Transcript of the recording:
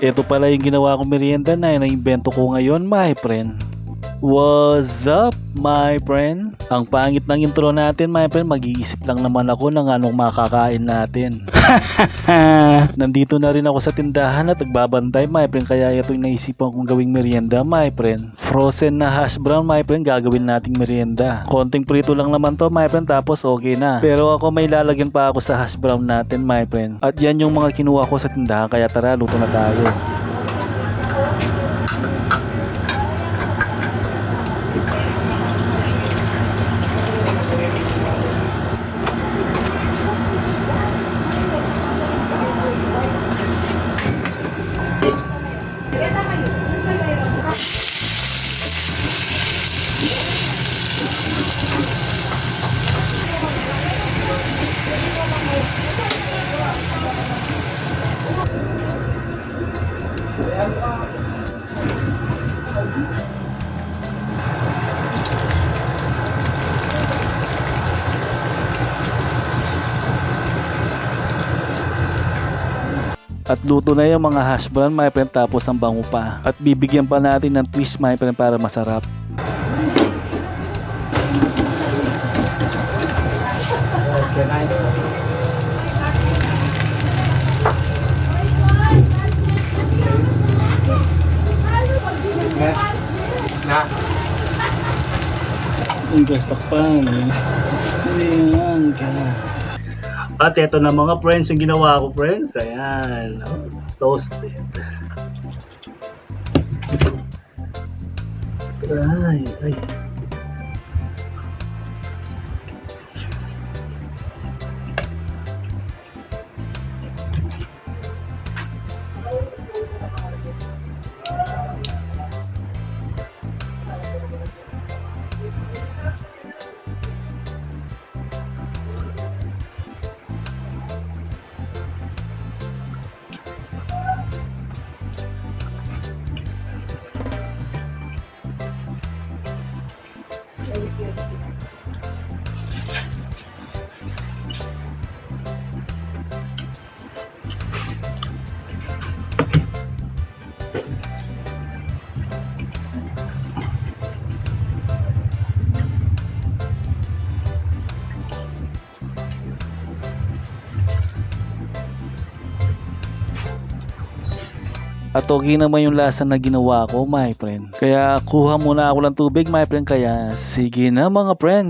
Ito pala yung ginawa kong merienda na na-invento ko ngayon, my friend. What's up, my friend? Ang pangit ng intro natin, my friend. Mag-iisip lang naman ako ng anong makakain natin. Nandito na rin ako sa tindahan at nagbabantay, my friend. Kaya ito yung naisipan kong gawing merienda, my friend. Frozen na hash brown, my friend, gagawin nating merienda. Konting prito lang naman to, my friend, tapos okay na. Pero ako may lalagyan pa ako sa hash brown natin, my friend. At yan yung mga kinuha ko sa tindahan, kaya tara, luto na tayo. At luto na yung mga hash brown, my friend, tapos ang bango pa. At bibigyan pa natin ng twist, my friend, para masarap. Ang gastak pa. Ayan ka. At eto na mga friends yung ginawa ko, friends. Ayan. Toasted. Ay. At okay naman yung lasa na ginawa ko, my friend. Kaya kuha muna ako ng tubig, my friend. Kaya sige na mga friend.